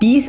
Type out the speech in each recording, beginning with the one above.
30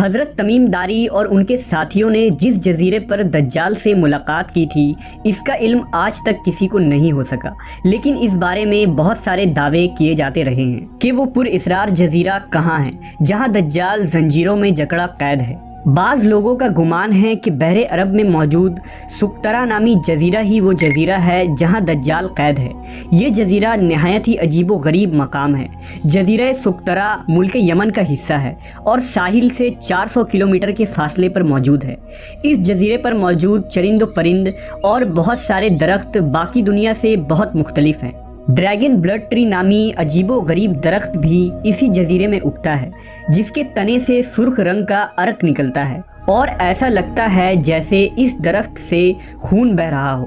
حضرت تمیم داری اور ان کے ساتھیوں نے جس جزیرے پر دجال سے ملاقات کی تھی اس کا علم آج تک کسی کو نہیں ہو سکا، لیکن اس بارے میں بہت سارے دعوے کیے جاتے رہے ہیں کہ وہ پر اسرار جزیرہ کہاں ہے جہاں دجال زنجیروں میں جکڑا قید ہے۔ بعض لوگوں کا گمان ہے کہ بحر عرب میں موجود سقطرہ نامی جزیرہ ہی وہ جزیرہ ہے جہاں دجال قید ہے۔ یہ جزیرہ نہایت ہی عجیب و غریب مقام ہے۔ جزیرہ سقطرہ ملک یمن کا حصہ ہے اور ساحل سے 400 کلومیٹر کے فاصلے پر موجود ہے۔ اس جزیرے پر موجود چرند و پرند اور بہت سارے درخت باقی دنیا سے بہت مختلف ہیں۔ ڈریگن بلڈ ٹری نامی عجیب و غریب درخت بھی اسی جزیرے میں اگتا ہے، جس کے تنے سے سرخ رنگ کا عرق نکلتا ہے اور ایسا لگتا ہے جیسے اس درخت سے خون بہہ رہا ہو۔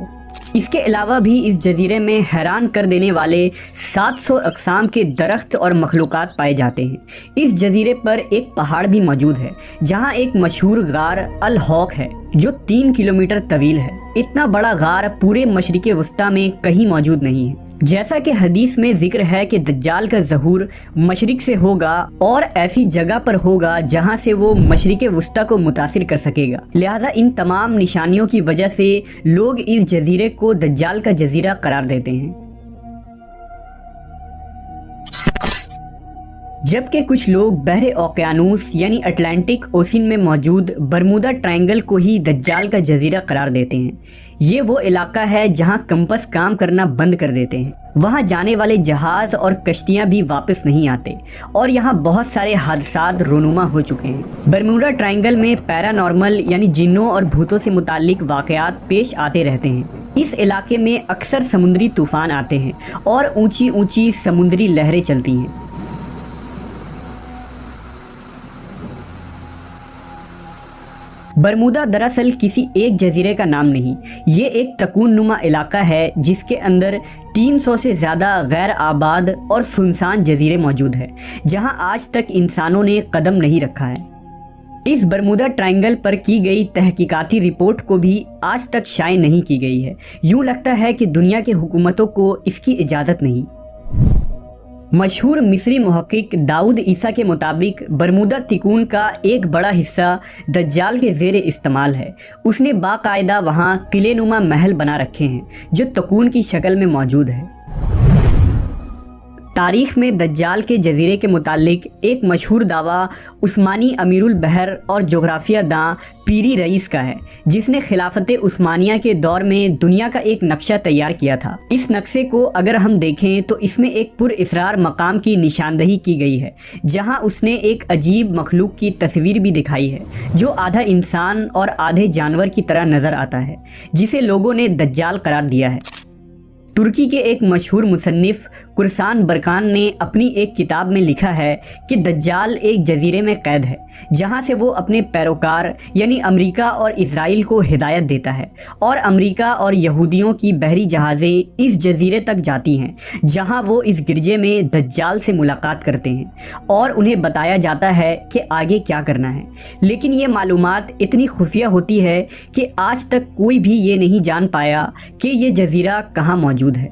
اس کے علاوہ بھی اس جزیرے میں حیران کر دینے والے 700 اقسام کے درخت اور مخلوقات پائے جاتے ہیں۔ اس جزیرے پر ایک پہاڑ بھی موجود ہے جہاں ایک مشہور غار الحوق ہے جو 3 کلومیٹر طویل ہے۔ اتنا بڑا غار پورے مشرق وسطیٰ میں کہیں موجود نہیں ہے۔ جیسا کہ حدیث میں ذکر ہے کہ دجال کا ظہور مشرق سے ہوگا اور ایسی جگہ پر ہوگا جہاں سے وہ مشرق وسطیٰ کو متاثر کر سکے گا، لہذا ان تمام نشانیوں کی وجہ سے لوگ اس جزیرے کو دجال کا جزیرہ قرار دیتے ہیں۔ جبکہ کچھ لوگ بحر اوقیانوس یعنی اٹلانٹک اوشن میں موجود برمودا ٹرائنگل کو ہی دجال کا جزیرہ قرار دیتے ہیں۔ یہ وہ علاقہ ہے جہاں کمپس کام کرنا بند کر دیتے ہیں، وہاں جانے والے جہاز اور کشتیاں بھی واپس نہیں آتے اور یہاں بہت سارے حادثات رونما ہو چکے ہیں۔ برمودا ٹرائنگل میں پیرانارمل یعنی جنوں اور بھوتوں سے متعلق واقعات پیش آتے رہتے ہیں۔ اس علاقے میں اکثر سمندری طوفان آتے ہیں اور اونچی اونچی سمندری لہریں چلتی ہیں۔ برمودا دراصل کسی ایک جزیرے کا نام نہیں، یہ ایک تکون نما علاقہ ہے جس کے اندر 300 سے زیادہ غیر آباد اور سنسان جزیرے موجود ہیں جہاں آج تک انسانوں نے قدم نہیں رکھا ہے۔ اس برمودا ٹرائنگل پر کی گئی تحقیقاتی رپورٹ کو بھی آج تک شائع نہیں کی گئی ہے۔ یوں لگتا ہے کہ دنیا کی حکومتوں کو اس کی اجازت نہیں۔ مشہور مصری محقق داؤد عیسیٰ کے مطابق برمودا تکون کا ایک بڑا حصہ دجال کے زیر استعمال ہے۔ اس نے باقاعدہ وہاں قلعے نما محل بنا رکھے ہیں جو تکون کی شکل میں موجود ہے۔ تاریخ میں دجال کے جزیرے کے متعلق ایک مشہور دعویٰ عثمانی امیر البحر اور جغرافیہ داں پیری رئیس کا ہے، جس نے خلافت عثمانیہ کے دور میں دنیا کا ایک نقشہ تیار کیا تھا۔ اس نقشے کو اگر ہم دیکھیں تو اس میں ایک پر اسرار مقام کی نشاندہی کی گئی ہے جہاں اس نے ایک عجیب مخلوق کی تصویر بھی دکھائی ہے جو آدھا انسان اور آدھے جانور کی طرح نظر آتا ہے، جسے لوگوں نے دجال قرار دیا ہے۔ ترکی کے ایک مشہور مصنف قرسان برکان نے اپنی ایک کتاب میں لکھا ہے کہ دجال ایک جزیرے میں قید ہے جہاں سے وہ اپنے پیروکار یعنی امریکہ اور اسرائیل کو ہدایت دیتا ہے، اور امریکہ اور یہودیوں کی بحری جہازیں اس جزیرے تک جاتی ہیں جہاں وہ اس گرجے میں دجال سے ملاقات کرتے ہیں اور انہیں بتایا جاتا ہے کہ آگے کیا کرنا ہے، لیکن یہ معلومات اتنی خفیہ ہوتی ہے کہ آج تک کوئی بھی یہ نہیں جان پایا کہ یہ جزیرہ کہاں موجود ہے۔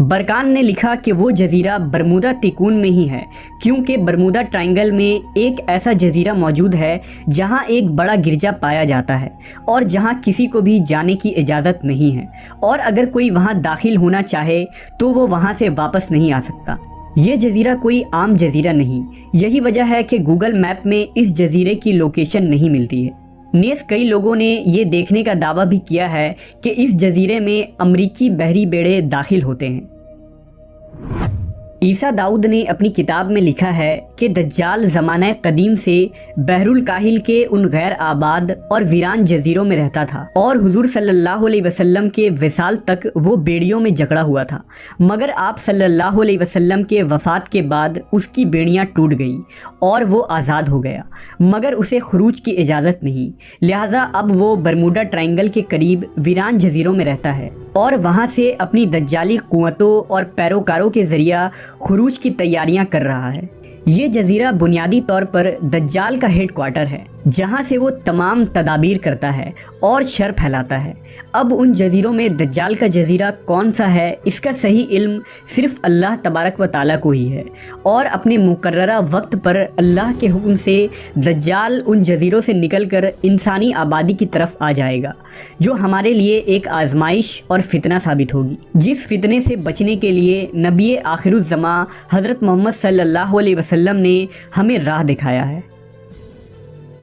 برکان نے لکھا کہ وہ جزیرہ برمودا تکون میں ہی ہے کیونکہ برمودا ٹرائنگل میں ایک ایسا جزیرہ موجود ہے جہاں ایک بڑا گرجا پایا جاتا ہے اور جہاں کسی کو بھی جانے کی اجازت نہیں ہے، اور اگر کوئی وہاں داخل ہونا چاہے تو وہ وہاں سے واپس نہیں آ سکتا۔ یہ جزیرہ کوئی عام جزیرہ نہیں، یہی وجہ ہے کہ گوگل میپ میں اس جزیرے کی لوکیشن نہیں ملتی ہے۔ نیز کئی لوگوں نے یہ دیکھنے کا دعویٰ بھی کیا ہے کہ اس جزیرے میں امریکی بحری بیڑے داخل ہوتے ہیں۔ عیسیٰ داؤد نے اپنی کتاب میں لکھا ہے کہ دجال زمانہ قدیم سے بحر الکاہل کے ان غیر آباد اور ویران جزیروں میں رہتا تھا، اور حضور صلی اللہ علیہ وسلم کے وصال تک وہ بیڑیوں میں جکڑا ہوا تھا، مگر آپ صلی اللہ علیہ وسلم کے وفات کے بعد اس کی بیڑیاں ٹوٹ گئیں اور وہ آزاد ہو گیا، مگر اسے خروج کی اجازت نہیں، لہٰذا اب وہ برمودا ٹرائنگل کے قریب ویران جزیروں میں رہتا ہے اور وہاں سے اپنی دجالی قوتوں اور پیروکاروں کے ذریعہ خروج کی تیاریاں کر رہا ہے۔ یہ جزیرہ بنیادی طور پر دجال کا ہیڈ کوارٹر ہے۔ جہاں سے وہ تمام تدابیر کرتا ہے اور شر پھیلاتا ہے۔ اب ان جزیروں میں دجال کا جزیرہ کون سا ہے اس کا صحیح علم صرف اللہ تبارک و تعالیٰ کو ہی ہے، اور اپنے مقررہ وقت پر اللہ کے حکم سے دجال ان جزیروں سے نکل کر انسانی آبادی کی طرف آ جائے گا، جو ہمارے لیے ایک آزمائش اور فتنہ ثابت ہوگی، جس فتنے سے بچنے کے لیے نبی آخر الزماں حضرت محمد صلی اللہ علیہ وسلم نے ہمیں راہ دکھایا ہے۔